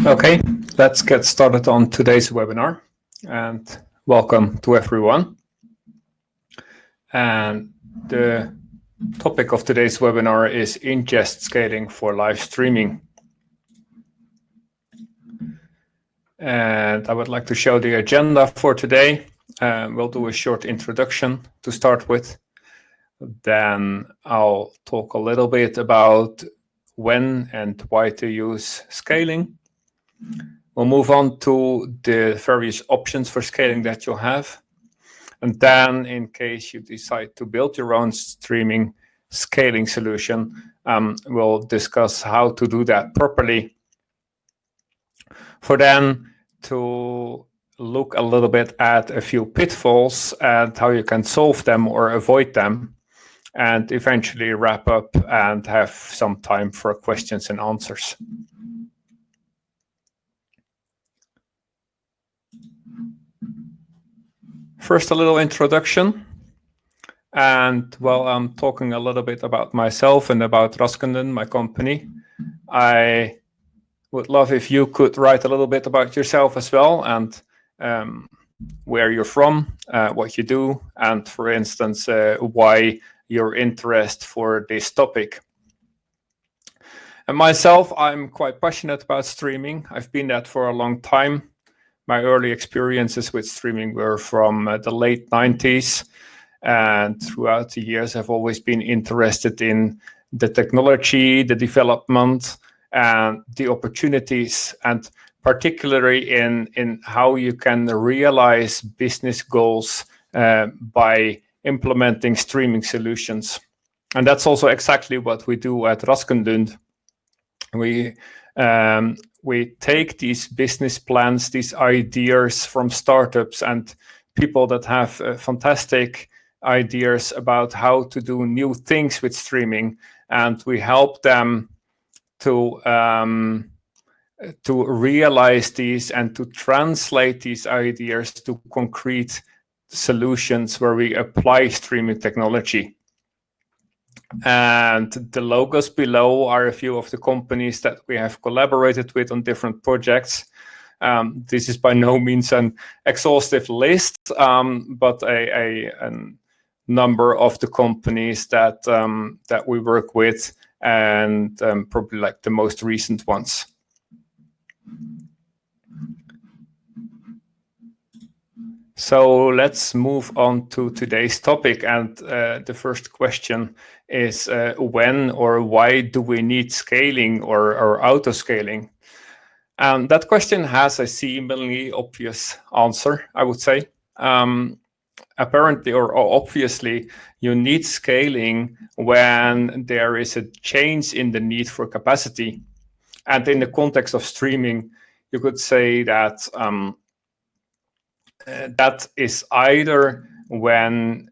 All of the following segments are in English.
Okay, let's get started on today's webinar, and welcome to everyone. And the topic of today's webinar is ingest scaling for live streaming. And I would like to show the agenda for today. We'll do a short introduction to start with. Then I'll talk a little bit about when and why to use scaling. We'll move on to the various options for scaling that you'll have. And then, in case you decide to build your own streaming scaling solution, we'll discuss how to do that properly. For then to look a little bit at a few pitfalls and how you can solve them or avoid them, and eventually wrap up and have some time for questions and answers. First, a little introduction. And while I'm talking a little bit about myself and about Raskunden, my company, I would love if you could write a little bit about yourself as well, and where you're from, what you do, and for instance, why your interest for this topic. And myself, I'm quite passionate about streaming. I've been that for a long time. My early experiences with streaming were from the late 90s. And throughout the years, I've always been interested in the technology, the development, and the opportunities, and particularly in how you can realize business goals by implementing streaming solutions. And that's also exactly what we do at Raskunden. We take these business plans, these ideas from startups and people that have fantastic ideas about how to do new things with streaming, and we help them to realize these and to translate these ideas to concrete solutions where we apply streaming technology. And the logos below are a few of the companies that we have collaborated with on different projects. This is by no means an exhaustive list, but a number of the companies that we work with, and probably like the most recent ones. So let's move on to today's topic, and the first question is when or why do we need scaling or auto-scaling? That question has a seemingly obvious answer, I would say. Apparently or obviously, you need scaling when there is a change in the need for capacity. And in the context of streaming, you could say that that is either when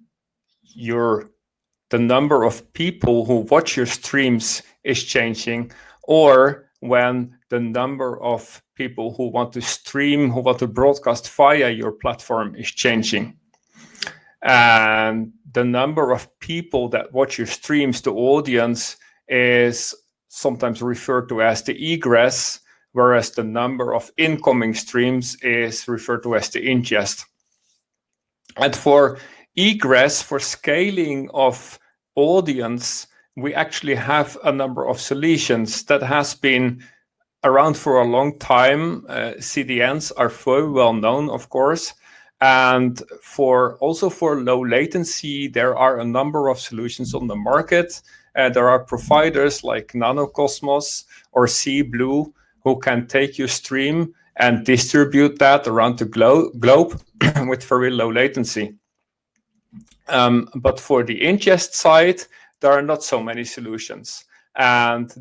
the number of people who watch your streams is changing, or when the number of people who want to stream, who want to broadcast via your platform is changing. And the number of people that watch your streams, the audience, is sometimes referred to as the egress, whereas the number of incoming streams is referred to as the ingest. And for egress, for scaling of audience, we actually have a number of solutions that has been around for a long time. CDNs are very well known, of course. And also for low latency, there are a number of solutions on the market. There are providers like NanoCosmos or C-Blue who can take your stream and distribute that around the globe with very low latency. But for the ingest side, there are not so many solutions. And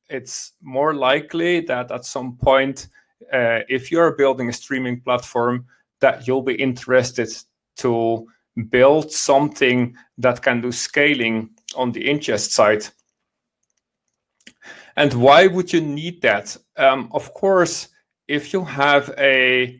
it's more likely that at some point, if you're building a streaming platform, that you'll be interested to build something that can do scaling on the ingest side. And why would you need that? Of course, if you have a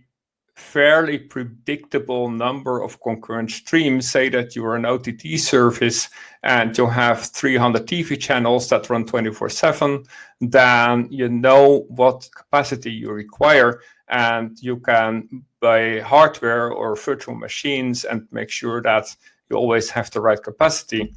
fairly predictable number of concurrent streams. Say that you're an OTT service and you have 300 TV channels that run 24/7, then you know what capacity you require, and you can buy hardware or virtual machines and make sure that you always have the right capacity.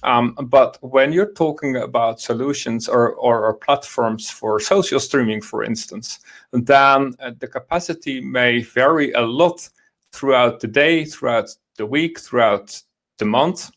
But when you're talking about solutions or platforms for social streaming, for instance, then the capacity may vary a lot throughout the day, throughout the week, throughout the month.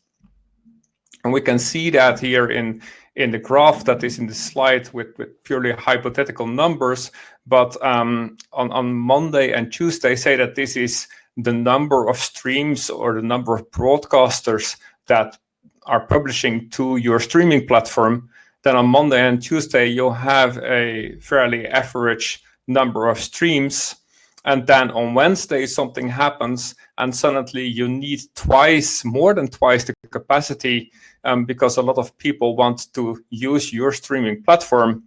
And we can see that here in the graph that is in the slide with purely hypothetical numbers. But on Monday and Tuesday, say that this is the number of streams or the number of broadcasters that are publishing to your streaming platform. Then on Monday and Tuesday, you'll have a fairly average number of streams. And then on Wednesday, something happens and suddenly you need more than twice the capacity because a lot of people want to use your streaming platform.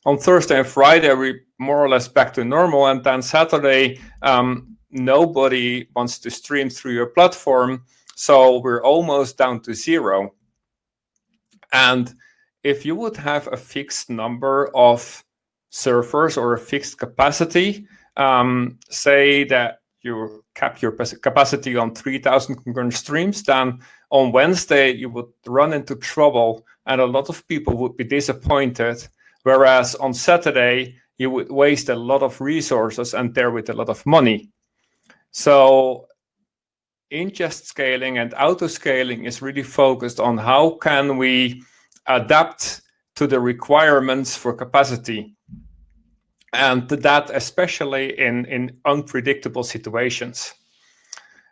On Thursday and Friday, we're more or less back to normal. And then Saturday, nobody wants to stream through your platform. So we're almost down to zero. And if you would have a fixed number of servers or a fixed capacity, say that you cap your capacity on 3,000 concurrent streams, then on Wednesday you would run into trouble and a lot of people would be disappointed. Whereas on Saturday, you would waste a lot of resources and therewith a lot of money. So ingest scaling and auto-scaling is really focused on how can we adapt to the requirements for capacity. And that especially in unpredictable situations.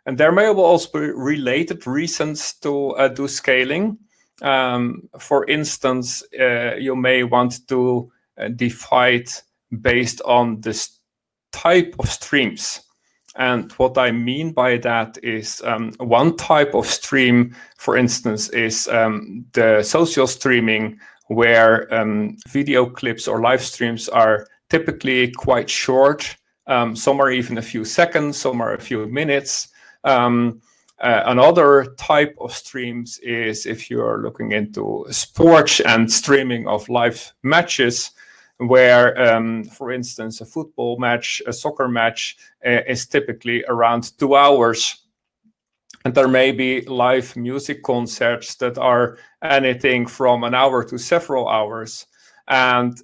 And there may also be related reasons to do scaling. For instance, you may want to divide based on this type of streams. And what I mean by that is one type of stream, for instance, is the social streaming, where video clips or live streams are typically quite short. Some are even a few seconds, some are a few minutes. Another type of streams is if you're looking into sports and streaming of live matches, where, for instance, a football match, a soccer match is typically around 2 hours. And there may be live music concerts that are anything from an hour to several hours. And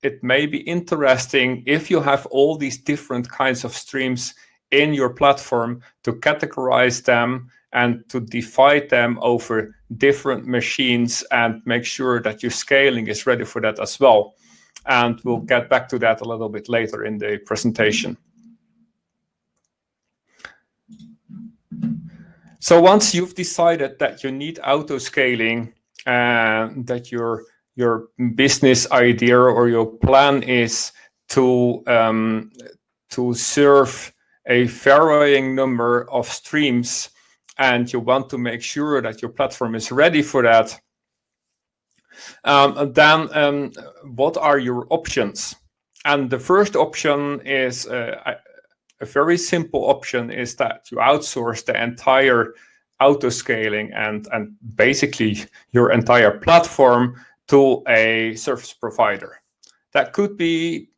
it may be interesting if you have all these different kinds of streams in your platform to categorize them and to divide them over different machines and make sure that your scaling is ready for that as well. And we'll get back to that a little bit later in the presentation. So once you've decided that you need auto-scaling and that your business idea or your plan is to serve a varying number of streams, and you want to make sure that your platform is ready for that, then what are your options? And the first option is a very simple option, is that you outsource the entire auto-scaling and basically your entire platform to a service provider. That could be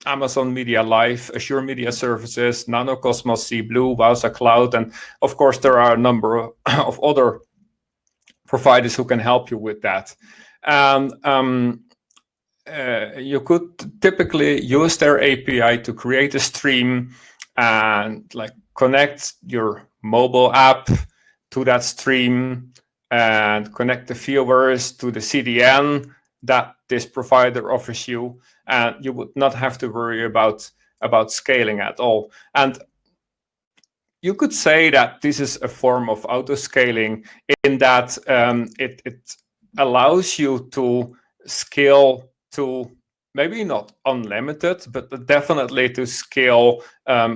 Amazon Media Live, Azure Media Services, NanoCosmos, C-Blue, Wowza Cloud, and of course there are a number of other providers who can help you with that. And you could typically use their API to create a stream and connect your mobile app to that stream and connect the viewers to the CDN that this provider offers you, and you would not have to worry about scaling at all. And you could say that this is a form of auto-scaling in that it allows you to scale to maybe not unlimited, but definitely to scale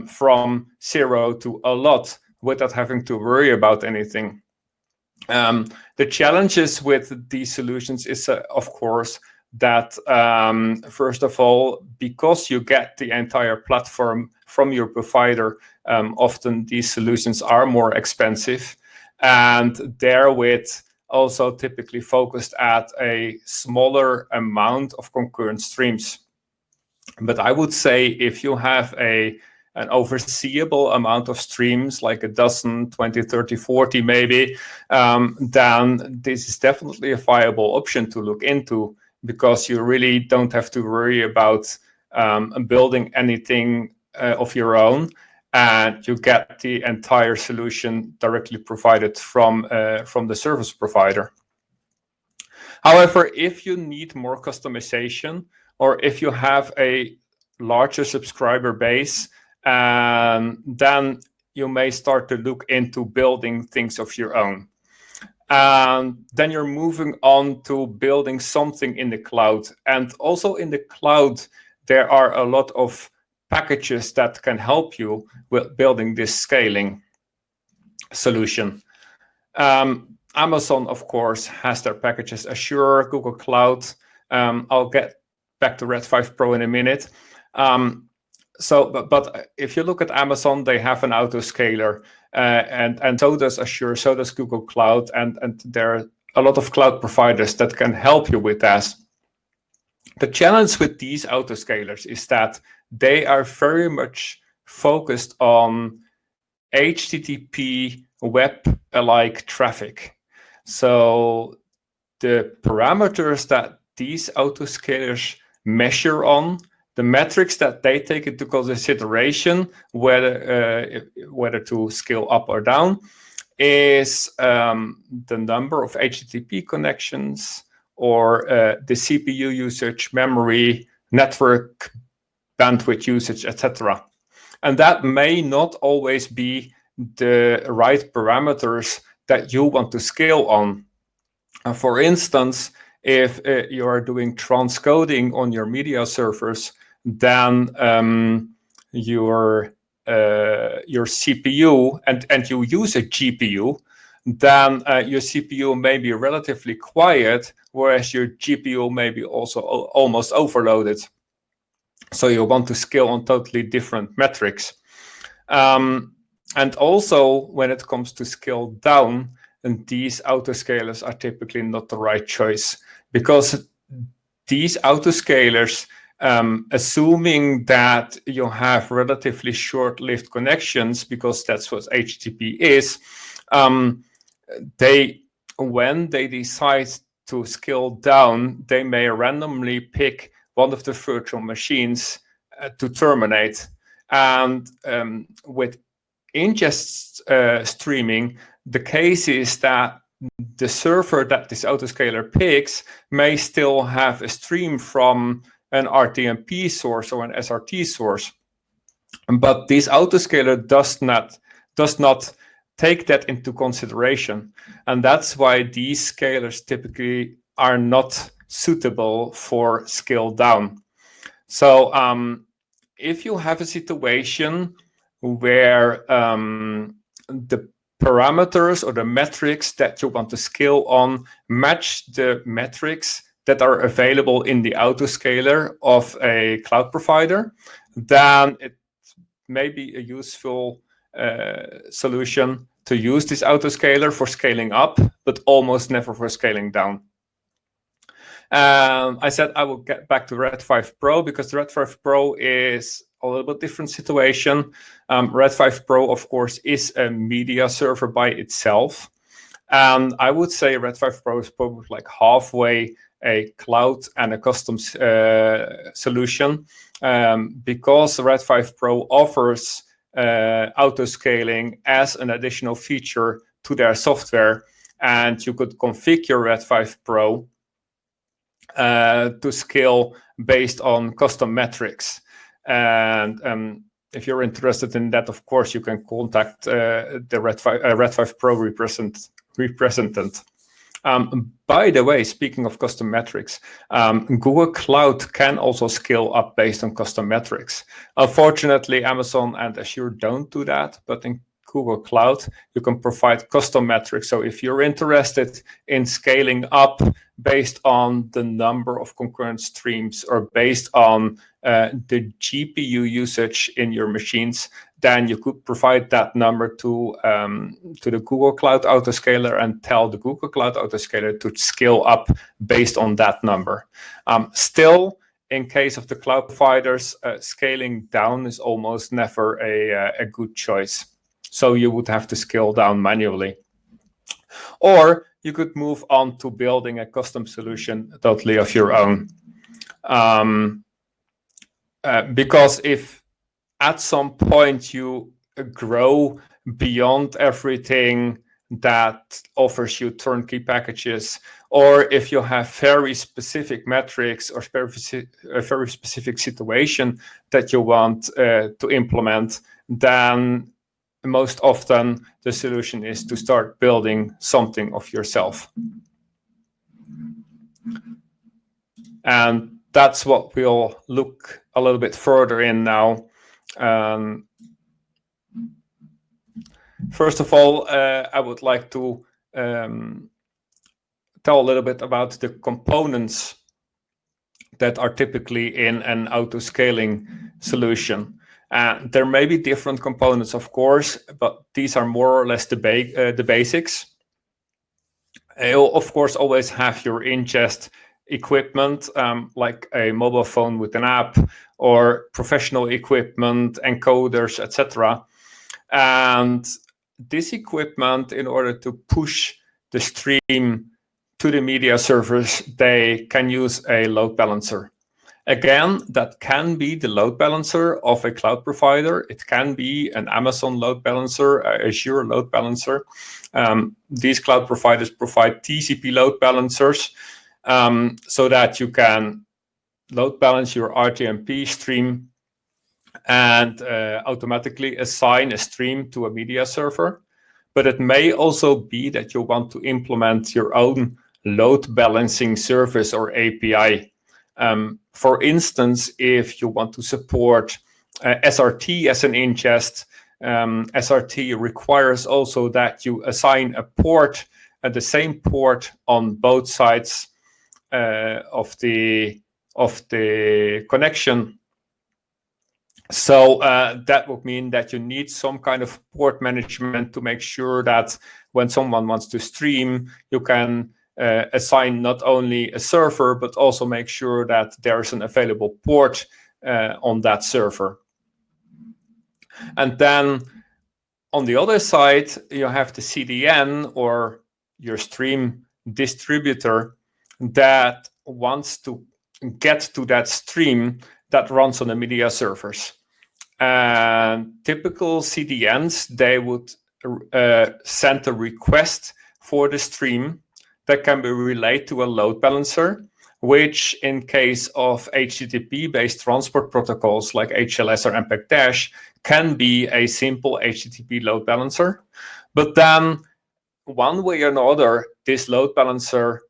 from 0 to a lot without having to worry about anything. The challenges with these solutions is, of course, that first of all, because you get the entire platform from your provider, often these solutions are more expensive, and therewith also typically focused at a smaller amount of concurrent streams. But I would say if you have an overseeable amount of streams, like a dozen, 20, 30, 40 maybe, then this is definitely a viable option to look into, because you really don't have to worry about building anything of your own, and you get the entire solution directly provided from the service provider. However, if you need more customization, or if you have a larger subscriber base, then you may start to look into building things of your own. And then you're moving on to building something in the cloud. And also in the cloud, there are a lot of packages that can help you with building this scaling solution. Amazon, of course, has their packages, Azure, Google Cloud. I'll get back to Red 5 Pro in a minute. But if you look at Amazon, they have an autoscaler, and so does Azure, so does Google Cloud, and there are a lot of cloud providers that can help you with that. The challenge with these autoscalers is that they are very much focused on HTTP web-alike traffic. So the parameters that these autoscalers measure on, the metrics that they take into consideration, whether to scale up or down, is the number of HTTP connections, or the CPU usage, memory, network bandwidth usage, etc. And that may not always be the right parameters that you want to scale on. For instance, if you are doing transcoding on your media servers, then your CPU, and you use a GPU, then your CPU may be relatively quiet, whereas your GPU may be also almost overloaded. So you want to scale on totally different metrics. And also, when it comes to scale down, and these autoscalers are typically not the right choice, because these autoscalers, assuming that you have relatively short-lived connections, because that's what HTTP is, when they decide to scale down, they may randomly pick one of the virtual machines to terminate. And with ingest streaming, the case is that the server that this autoscaler picks may still have a stream from an RTMP source or an SRT source, but this autoscaler does not take that into consideration, and that's why these scalers typically are not suitable for scale down. So if you have a situation where the parameters or the metrics that you want to scale on match the metrics that are available in the autoscaler of a cloud provider, then it may be a useful solution to use this autoscaler for scaling up, but almost never for scaling down. I said I will get back to Red 5 Pro, because the Red 5 Pro is a little bit different situation. Red 5 Pro, of course, is a media server by itself. And I would say Red 5 Pro is probably like halfway a cloud and a custom solution, because Red 5 Pro offers autoscaling as an additional feature to their software. And you could configure Red 5 Pro to scale based on custom metrics. And if you're interested in that, of course, you can contact the Red 5 Pro representative. By the way, speaking of custom metrics, Google Cloud can also scale up based on custom metrics. Unfortunately, Amazon and Azure don't do that, but in Google Cloud, you can provide custom metrics. So if you're interested in scaling up based on the number of concurrent streams or based on the GPU usage in your machines, then you could provide that number to the Google Cloud Autoscaler and tell the Google Cloud Autoscaler to scale up based on that number. Still, in case of the cloud providers, scaling down is almost never a good choice. So you would have to scale down manually. Or you could move on to building a custom solution totally of your own. Because if at some point you grow beyond everything that offers you turnkey packages, or if you have very specific metrics or a very specific situation that you want to implement, then most often the solution is to start building something of yourself. And that's what we'll look a little bit further in now. First of all, I would like to tell a little bit about the components that are typically in an auto-scaling solution. There may be different components, of course, but these are more or less the basics. You'll, of course, always have your ingest equipment, like a mobile phone with an app, or professional equipment, encoders, etc. And this equipment, in order to push the stream to the media servers, they can use a load balancer. Again, that can be the load balancer of a cloud provider. It can be an Amazon load balancer, Azure load balancer. These cloud providers provide TCP load balancers so that you can load balance your RTMP stream and automatically assign a stream to a media server. But it may also be that you want to implement your own load balancing service or API. For instance, if you want to support SRT as an ingest, SRT requires also that you assign a port, the same port on both sides of the connection. So that would mean that you need some kind of port management to make sure that when someone wants to stream, you can assign not only a server, but also make sure that there's an available port on that server. And then on the other side, you have the CDN or your stream distributor that wants to get to that stream that runs on the media servers. And typical CDNs, they would send a request for the stream that can be relayed to a load balancer, which in case of HTTP-based transport protocols like HLS or MPEG-Dash can be a simple HTTP load balancer. But then one way or another, this load balancer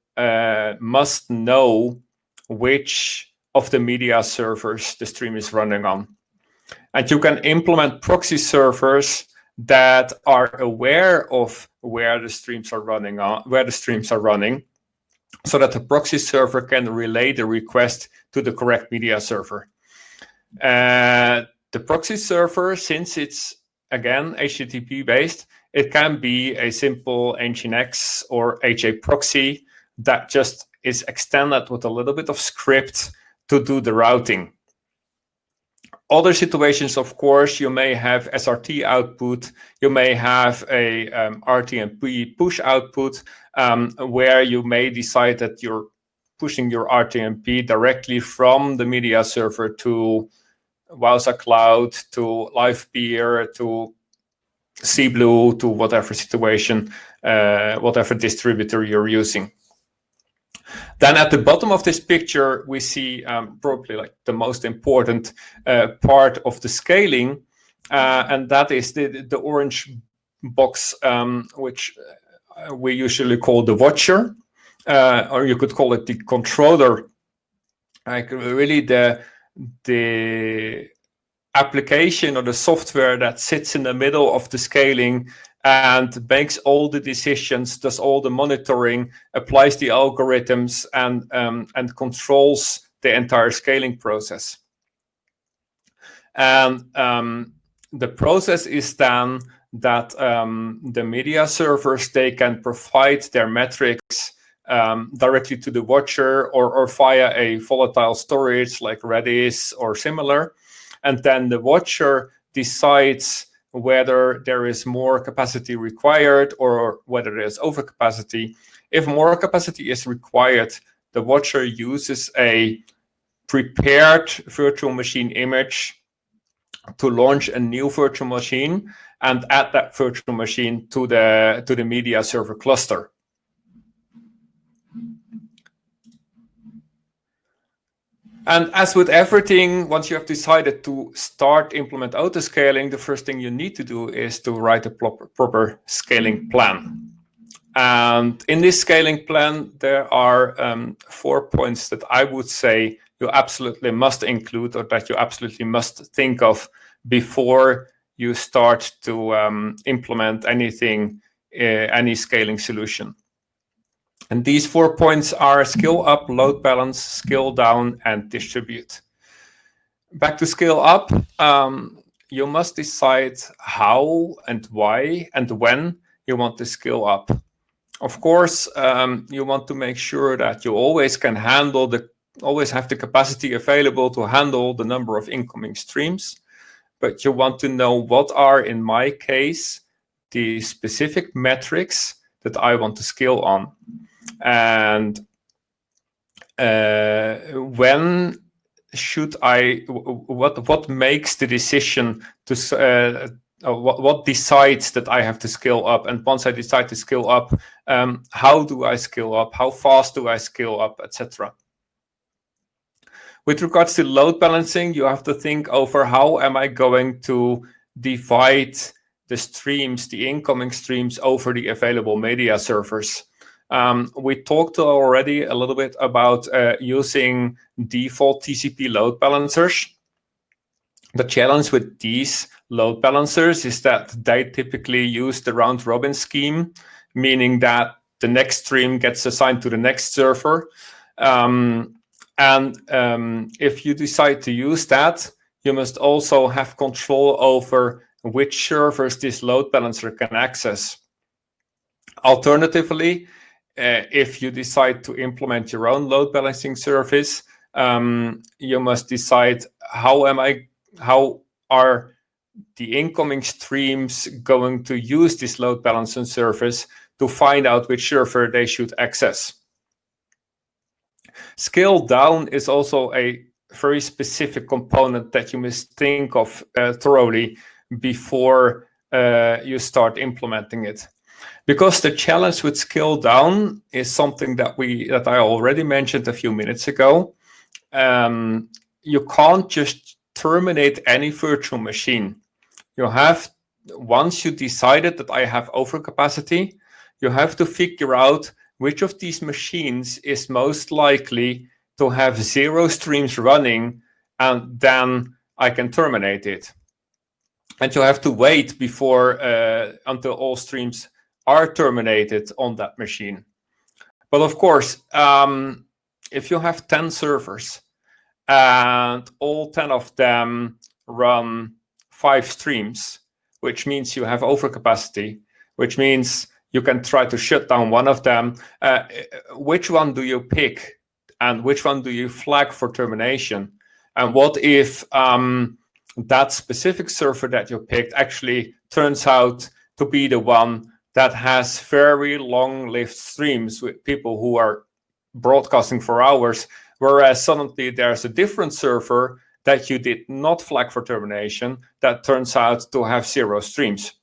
must know which of the media servers the stream is running on. And you can implement proxy servers that are aware of where the streams are running so that the proxy server can relay the request to the correct media server. The proxy server, since it's, again, HTTP based, it can be a simple Nginx or HA proxy that just is extended with a little bit of script to do the routing. Other situations, of course, you may have SRT output, you may have a RTMP push output, where you may decide that you're pushing your RTMP directly from the media server to Wowza Cloud, to LivePeer, to CBlue, to whatever situation, whatever distributor you're using. Then at the bottom of this picture, we see probably like the most important part of the scaling, and that is the orange box, which we usually call the watcher, or you could call it the controller. Like really the application or the software that sits in the middle of the scaling and makes all the decisions, does all the monitoring, applies the algorithms, and controls the entire scaling process. And the process is then that the media servers, they can provide their metrics directly to the watcher or via a volatile storage like Redis or similar. And then the watcher decides whether there is more capacity required or whether there's overcapacity. If more capacity is required, the watcher uses a prepared virtual machine image to launch a new virtual machine and add that virtual machine to the media server cluster. And as with everything, once you have decided to start implement autoscaling, the first thing you need to do is to write a proper scaling plan. And in this scaling plan, there are 4 points that I would say you absolutely must include, or that you absolutely must think of before you start to implement anything, any scaling solution. And these 4 points are scale up, load balance, scale down, and distribute. Back to scale up, you must decide how and why and when you want to scale up. Of course, you want to make sure that you always can handle always have the capacity available to handle the number of incoming streams. But you want to know what are, in my case, the specific metrics that I want to scale on. And when should I, what makes the decision to, what decides that I have to scale up? And once I decide to scale up, how do I scale up? How fast do I scale up, etc.? With regards to load balancing, you have to think over how am I going to divide the streams, the incoming streams, over the available media servers. We talked already a little bit about using default TCP load balancers. The challenge with these load balancers is that they typically use the round robin scheme, meaning that the next stream gets assigned to the next server. If you decide to use that, you must also have control over which servers this load balancer can access. Alternatively, if you decide to implement your own load balancing service, you must decide how are the incoming streams going to use this load balancing service to find out which server they should access. Scale down is also a very specific component that you must think of thoroughly before you start implementing it. Because the challenge with scale down is something that I already mentioned a few minutes ago. You can't just terminate any virtual machine. You have, once you decided that I have overcapacity, you have to figure out which of these machines is most likely to have 0 streams running, and then I can terminate it. And you have to wait before until all streams are terminated on that machine. But of course, if you have 10 servers and all 10 of them run 5 streams, which means you have overcapacity, which means you can try to shut down one of them. Which one do you pick, and which one do you flag for termination? And what if that specific server that you picked actually turns out to be the one that has very long-lived streams with people who are broadcasting for hours, whereas suddenly there's a different server that you did not flag for termination that turns out to have 0 streams?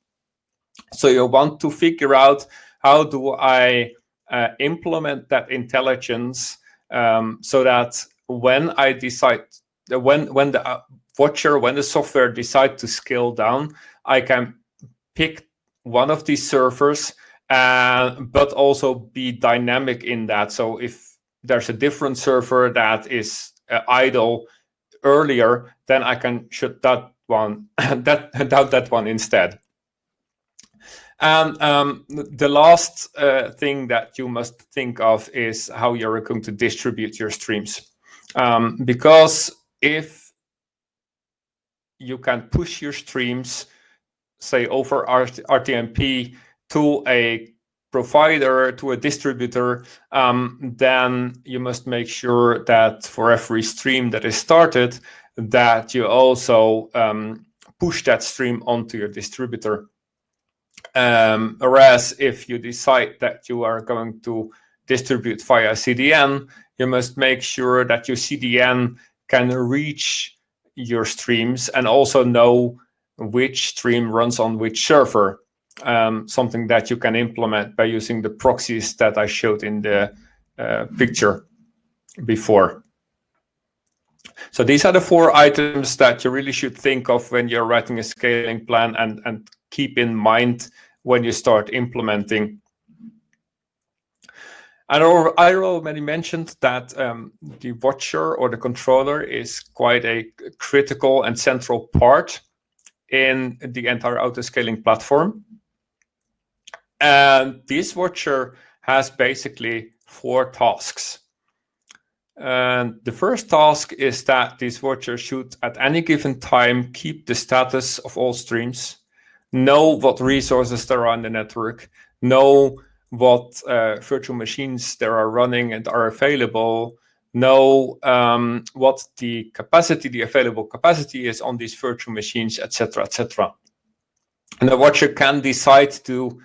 So you want to figure out, how do I implement that intelligence so that when I decide, when the watcher, when the software decides to scale down, I can pick one of these servers, but also be dynamic in that. So if there's a different server that is idle earlier, then I can shut that one that one instead. And the last thing that you must think of is how you're going to distribute your streams. Because if you can push your streams, say over RTMP to a provider, to a distributor, then you must make sure that for every stream that is started, that you also push that stream onto your distributor. Whereas if you decide that you are going to distribute via CDN, you must make sure that your CDN can reach your streams and also know which stream runs on which server. Something that you can implement by using the proxies that I showed in the picture before. So these are the 4 items that you really should think of when you're writing a scaling plan and keep in mind when you start implementing. I already mentioned that the watcher or the controller is quite a critical and central part in the entire autoscaling platform. And this watcher has basically 4 tasks. And the first task is that this watcher should at any given time keep the status of all streams, know what resources there are on the network, know what virtual machines there are running and are available, know what the capacity, the available capacity is on these virtual machines, etc., etc. And the watcher can decide to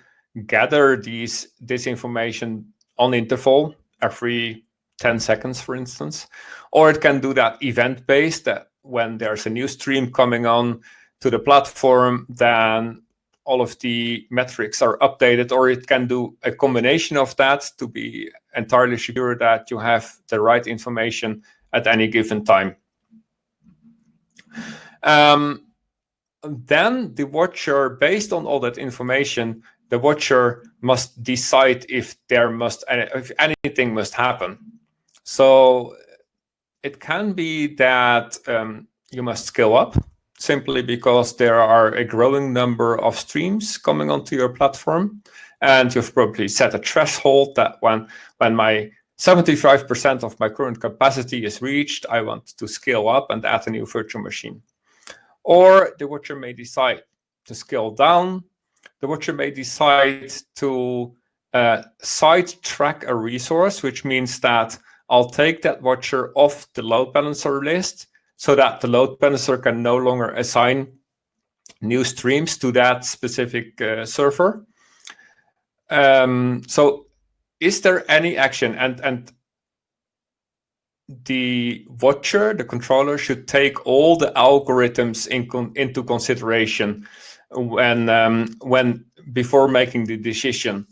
gather this information on interval every 10 seconds, for instance, or it can do that event-based, that when there's a new stream coming on to the platform, then all of the metrics are updated, or it can do a combination of that to be entirely sure that you have the right information at any given time. Then the watcher, based on all that information, the watcher must decide if anything must happen. So it can be that you must scale up simply because there are a growing number of streams coming onto your platform, and you've probably set a threshold that when my 75% of my current capacity is reached, I want to scale up and add a new virtual machine. Or the watcher may decide to scale down. The watcher may decide to sidetrack a resource, which means that I'll take that watcher off the load balancer list so that the load balancer can no longer assign new streams to that specific server. So is there any action? And the watcher, the controller, should take all the algorithms into consideration when before making the decision.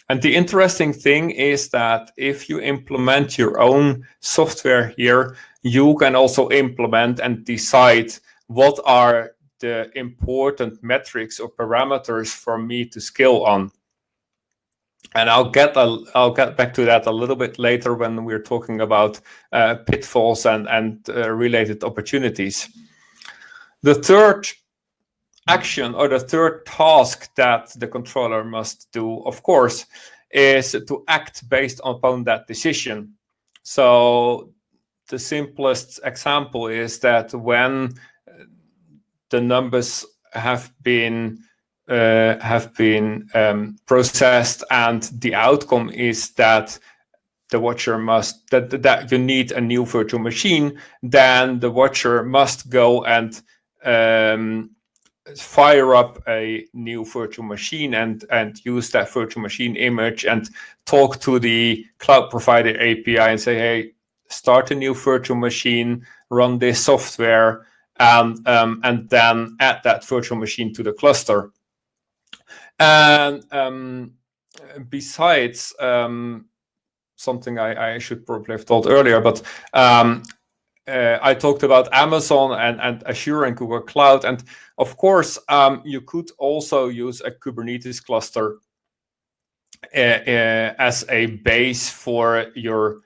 And the interesting thing is that if you implement your own software here, you can also implement and decide what are the important metrics or parameters for me to scale on. And I'll get back to that a little bit later when we're talking about pitfalls and related opportunities. The third action or the third task that the controller must do, of course, is to act based upon that decision. So the simplest example is that when the numbers have been processed and the outcome is that the watcher must that you need a new virtual machine, then the watcher must go and fire up a new virtual machine and use that virtual machine image and talk to the cloud provider API and say, hey, start a new virtual machine, run this software, and then add that virtual machine to the cluster. And besides, something I should probably have told earlier, but I talked about Amazon and Azure and Google Cloud. And of course, you could also use a Kubernetes cluster as a base for your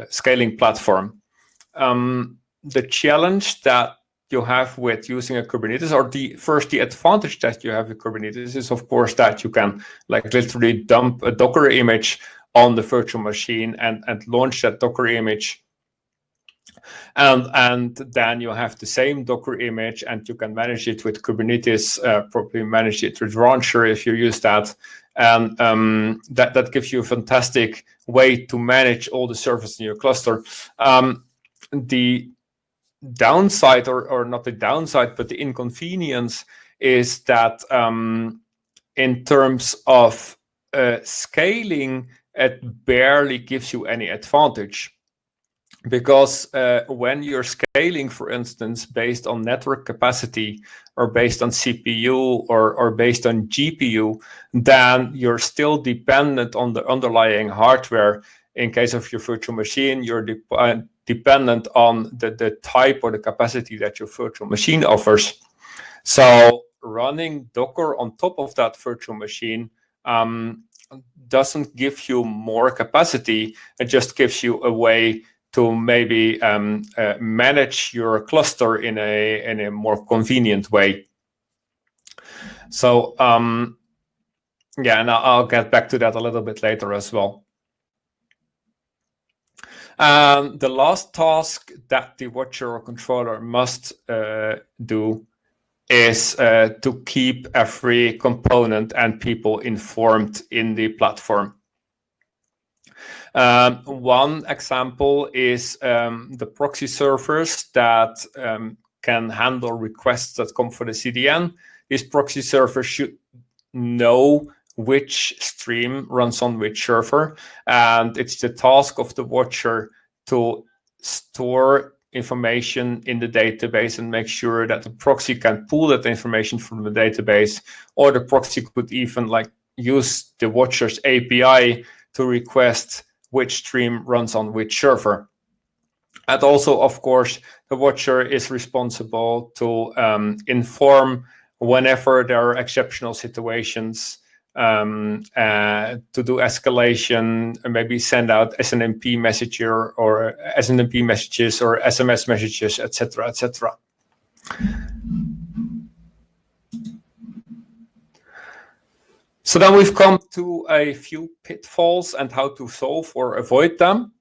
scaling platform. the challenge that you have with using a Kubernetes, or the advantage that you have with Kubernetes is, of course, that you can like literally dump a Docker image on the virtual machine and launch that Docker image. And then you have the same Docker image, and you can manage it with Kubernetes, probably manage it with Rancher if you use that. And that gives you a fantastic way to manage all the servers in your cluster. The downside, or not the downside, but the inconvenience is that in terms of scaling, it barely gives you any advantage. Because when you're scaling, for instance, based on network capacity or based on CPU or based on GPU, then you're still dependent on the underlying hardware. In case of your virtual machine, you're dependent on the type or the capacity that your virtual machine offers. So running Docker on top of that virtual machine doesn't give you more capacity. It just gives you a way to maybe manage your cluster in a more convenient way. So yeah, and I'll get back to that a little bit later as well. The last task that the watcher or controller must do is to keep every component and people informed in the platform. One example is the proxy servers that can handle requests that come for the CDN. These proxy servers should know which stream runs on which server, and it's the task of the watcher to store information in the database and make sure that the proxy can pull that information from the database, or the proxy could even like use the watcher's API to request which stream runs on which server. And also, of course, the watcher is responsible to inform whenever there are exceptional situations, to do escalation, and maybe send out SNMP messages or SMS messages, etc., etc. So then we've come to a few pitfalls and how to solve or avoid them.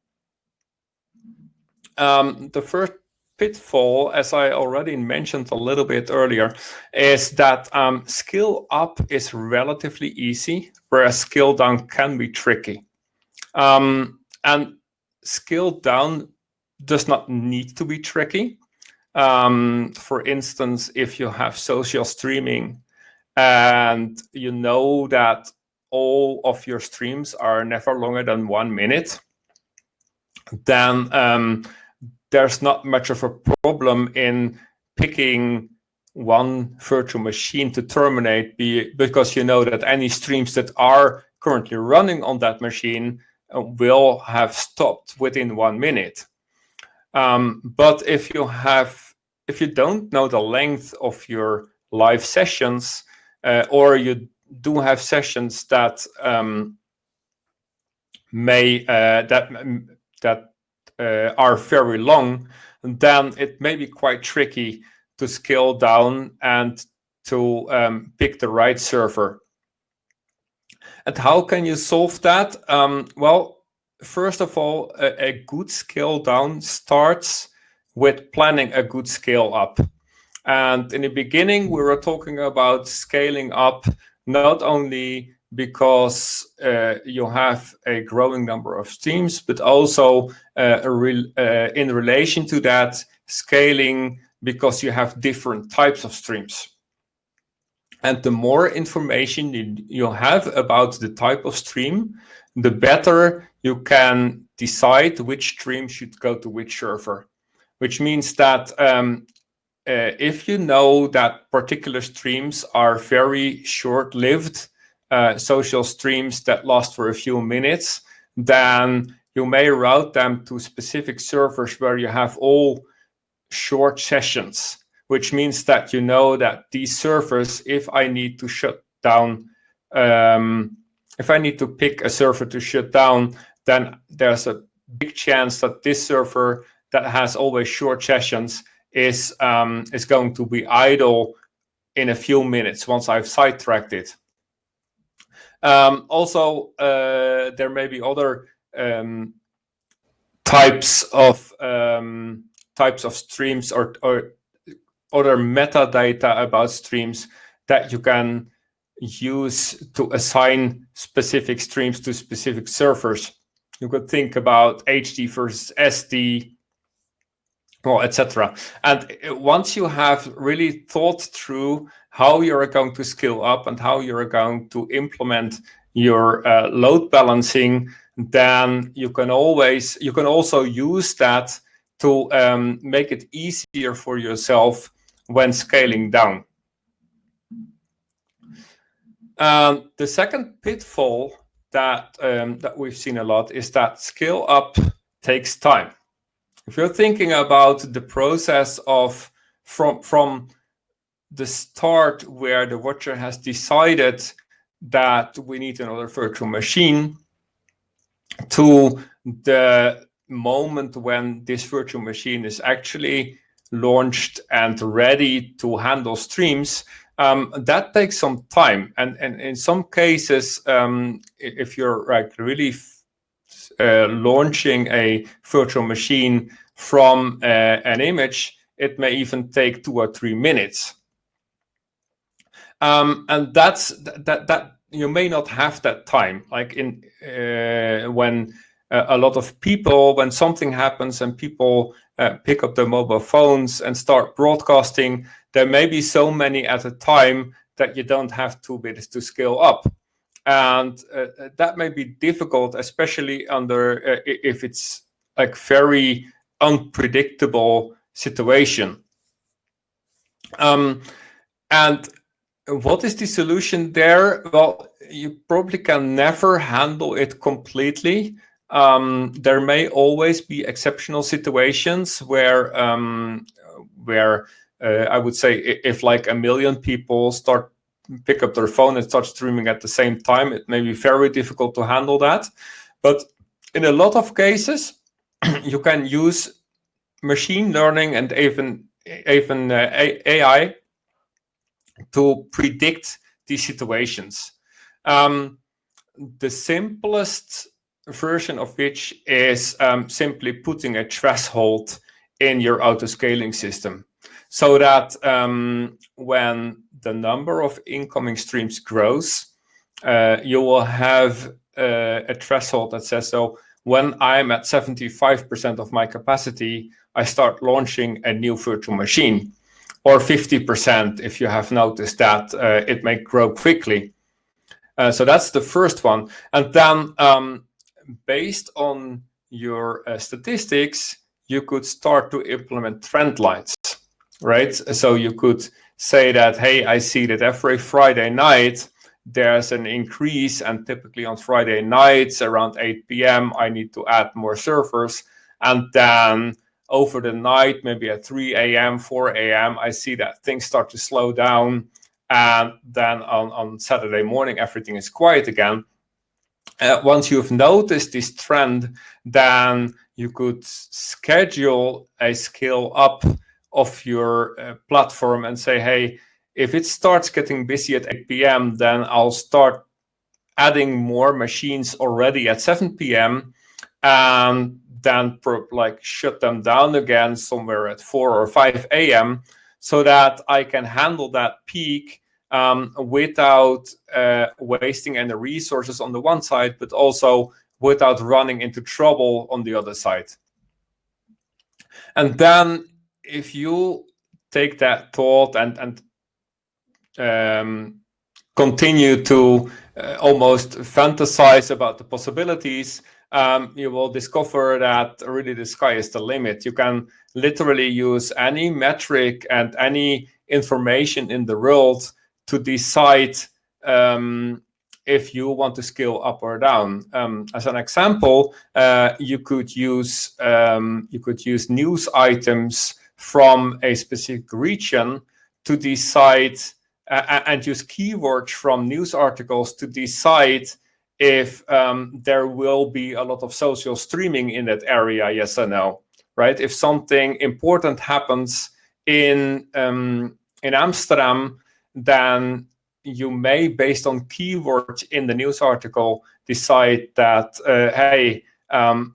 The first pitfall, as I already mentioned a little bit earlier, is that scale up is relatively easy, whereas scale down can be tricky. And scale down does not need to be tricky. For instance, if you have social streaming and you know that all of your streams are never longer than 1 minute, then there's not much of a problem in picking one virtual machine to terminate, because you know that any streams that are currently running on that machine will have stopped within 1 minute. But if you don't know the length of your live sessions, or you do have sessions that are very long, then it may be quite tricky to scale down and to pick the right server. And how can you solve that? Well, first of all, a good scale down starts with planning a good scale up. And in the beginning, we were talking about scaling up not only because you have a growing number of streams, but also in relation to that, scaling because you have different types of streams. And the more information you have about the type of stream, the better you can decide which stream should go to which server. Which means that if you know that particular streams are very short-lived, social streams that last for a few minutes, then you may route them to specific servers where you have all short sessions, which means that you know that these servers, if I need to shut down, if I need to pick a server to shut down, then there's a big chance that this server that has always short sessions is going to be idle in a few minutes once I've sidetracked it. Also, there may be other types of streams or other metadata about streams that you can use to assign specific streams to specific servers. You could think about HD versus SD, well, etc. And once you have really thought through how you're going to scale up and how you're going to implement your load balancing, then you can also use that to make it easier for yourself when scaling down. The second pitfall that we've seen a lot is that scale up takes time. If you're thinking about the process of from the start where the watcher has decided that we need another virtual machine to the moment when this virtual machine is actually launched and ready to handle streams, that takes some time. And in some cases, if you're like really launching a virtual machine from an image, it may even take 2 or 3 minutes. And that you may not have that time. Like when a lot of people, when something happens and people pick up their mobile phones and start broadcasting, there may be so many at a time that you don't have 2 minutes to scale up. And that may be difficult, especially under if it's like very unpredictable situation. And what is the solution there? Well, you probably can never handle it completely. There may always be exceptional situations where I would say if like 1 million people pick up their phone and start streaming at the same time, it may be very difficult to handle that. But in a lot of cases, you can use machine learning and even AI to predict these situations. The simplest version of which is simply putting a threshold in your autoscaling system, so that when the number of incoming streams grows, you will have a threshold that says, so when I'm at 75% of my capacity, I start launching a new virtual machine, or 50% if you have noticed that it may grow quickly. So that's the first one. And then based on your statistics, you could start to implement trend lines, right? So you could say that, hey, I see that every Friday night there's an increase, and typically on Friday nights around 8 p.m. I need to add more servers, and then over the night, maybe at 3 a.m., 4 a.m., I see that things start to slow down, and then on Saturday morning everything is quiet again. Once you've noticed this trend, then you could schedule a scale up of your platform and say, hey, if it starts getting busy at 8 p.m., then I'll start adding more machines already at 7 p.m. and then shut them down again somewhere at 4 or 5 a.m. so that I can handle that peak without wasting any resources on the one side, but also without running into trouble on the other side. And then if you take that thought and continue to almost fantasize about the possibilities, you will discover that really the sky is the limit. You can literally use any metric and any information in the world to decide if you want to scale up or down. As an example, you could use news items from a specific region to decide, and use keywords from news articles to decide if there will be a lot of social streaming in that area, yes or no. right? If something important happens in Amsterdam, then you may, based on keywords in the news article, decide that, hey,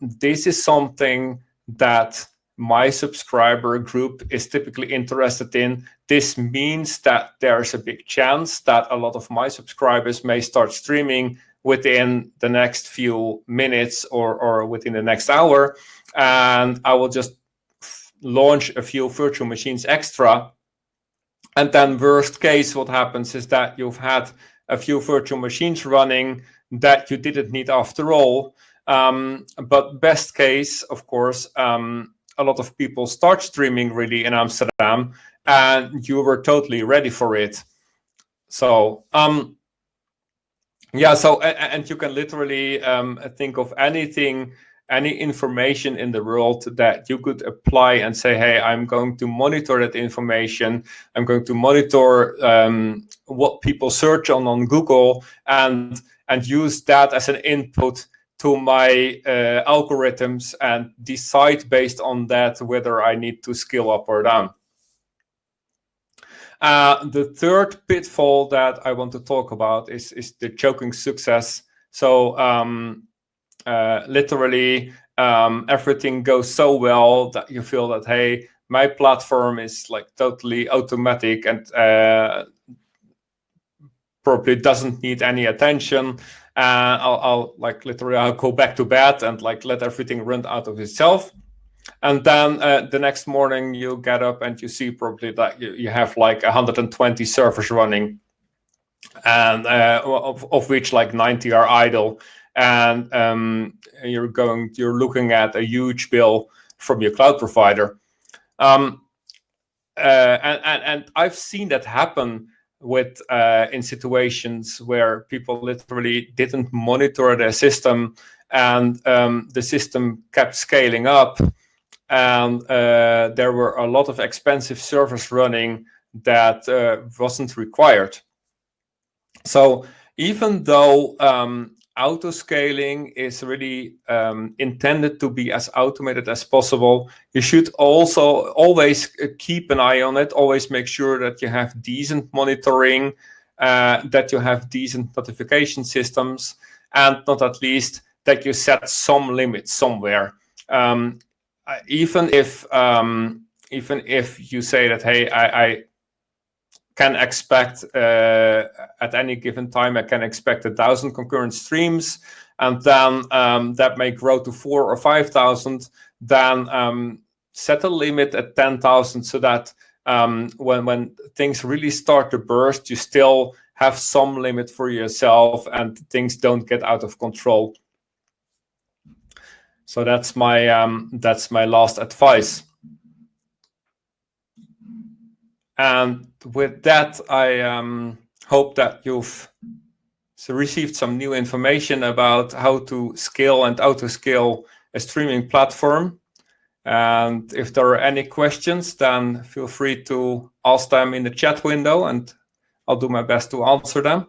this is something that my subscriber group is typically interested in. This means that there's a big chance that a lot of my subscribers may start streaming within the next few minutes or within the next hour. And I will just launch a few virtual machines extra. And then worst case, what happens is that you've had a few virtual machines running that you didn't need after all. But best case, of course, a lot of people start streaming really in Amsterdam, and you were totally ready for it. So yeah, so and you can literally think of anything, any information in the world that you could apply and say, hey, I'm going to monitor that information. I'm going to monitor what people search on Google and use that as an input to my algorithms and decide based on that whether I need to scale up or down. The third pitfall that I want to talk about is the choking success. So literally everything goes so well that you feel that, hey, my platform is like totally automatic and probably doesn't need any attention. I'll go back to bed and like let everything run out of itself. And then the next morning you get up and you see probably that you have like 120 servers running, and of which like 90 are idle. And you're looking at a huge bill from your cloud provider. And I've seen that happen with in situations where people literally didn't monitor their system, and the system kept scaling up, and there were a lot of expensive servers running that wasn't required. So even though autoscaling is really intended to be as automated as possible, you should also always keep an eye on it, always make sure that you have decent monitoring, that you have decent notification systems, and not at least that you set some limits somewhere. Even if you say that, hey, I can expect at any given time, I can expect 1,000 concurrent streams, and then that may grow to 4,000 or 5,000. Then set a limit at 10,000 so that when things really start to burst, you still have some limit for yourself and things don't get out of control. So that's my last advice. And with that, I hope that you've received some new information about how to scale and auto-scale a streaming platform. And if there are any questions, then feel free to ask them in the chat window, and I'll do my best to answer them.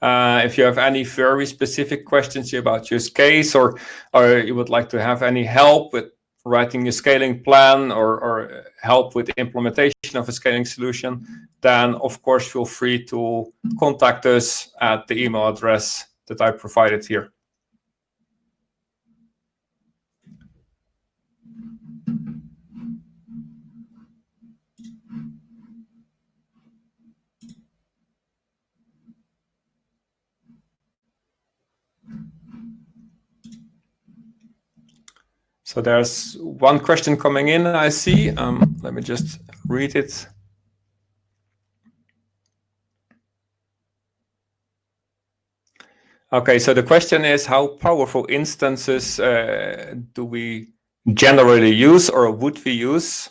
If you have any very specific questions about your case, or you would like to have any help with writing a scaling plan or help with the implementation of a scaling solution, then of course feel free to contact us at the email address that I provided here. So there's one question coming in, I see. Let me just read it. Okay, so the question is, how powerful instances do we generally use, or would we use?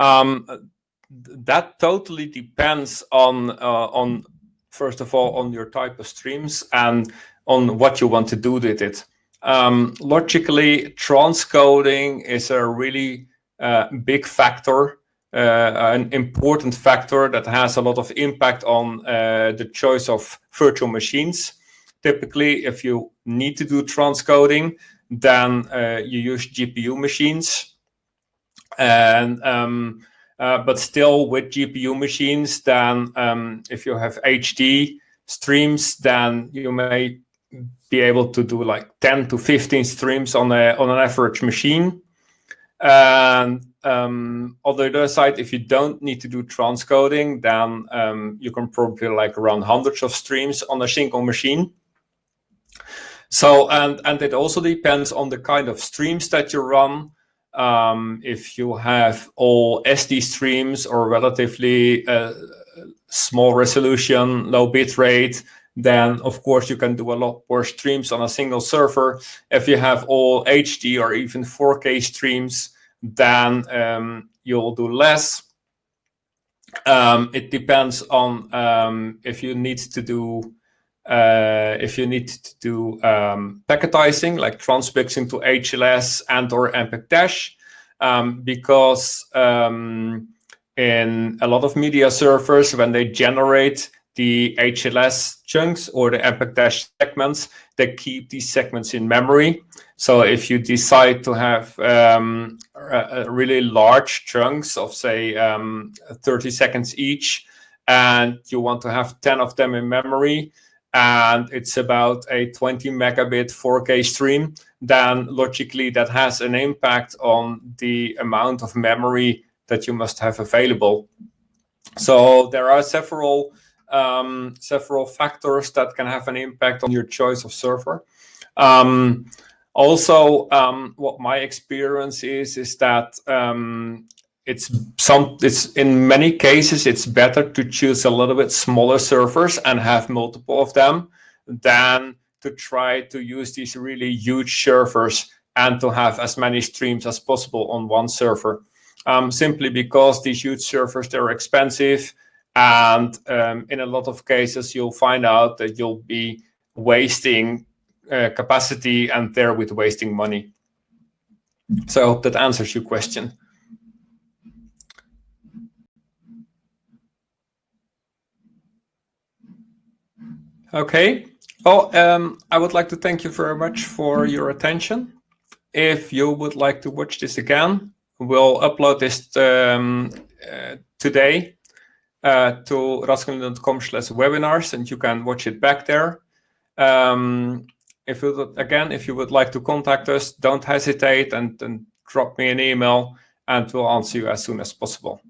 That totally depends on first of all, on your type of streams and on what you want to do with it. Logically, transcoding is a really big factor, an important factor that has a lot of impact on the choice of virtual machines. Typically, if you need to do transcoding, then you use GPU machines. And but still with GPU machines, then if you have HD streams, then you may be able to do like 10 to 15 streams on an average machine. And on the other side, if you don't need to do transcoding, then you can probably like run hundreds of streams on a single machine. So, and it also depends on the kind of streams that you run. If you have all SD streams or relatively small resolution, low bit rate, then of course you can do a lot more streams on a single server. If you have all HD or even 4K streams, then you'll do less. It depends on if you need to do packetizing, like transmixing to HLS and or MPEG Dash, because in a lot of media servers, when they generate the HLS chunks or the MPEG Dash segments, they keep these segments in memory. So if you decide to have really large chunks of, say, 30 seconds each, and you want to have 10 of them in memory, and it's about a 20 megabit 4K stream, then logically that has an impact on the amount of memory that you must have available. So there are several factors that can have an impact on your choice of server. Also, what my experience is that it's in many cases it's better to choose a little bit smaller servers and have multiple of them than to try to use these really huge servers and to have as many streams as possible on one server. Simply because these huge servers, they're expensive, and in a lot of cases you'll find out that you'll be wasting capacity and therewith wasting money. So I hope that answers your question. Okay. Well, I would like to thank you very much for your attention. If you would like to watch this again, we'll upload this today to raskin.com/webinars, and you can watch it back there. If you would like to contact us, don't hesitate and drop me an email, and we'll answer you as soon as possible.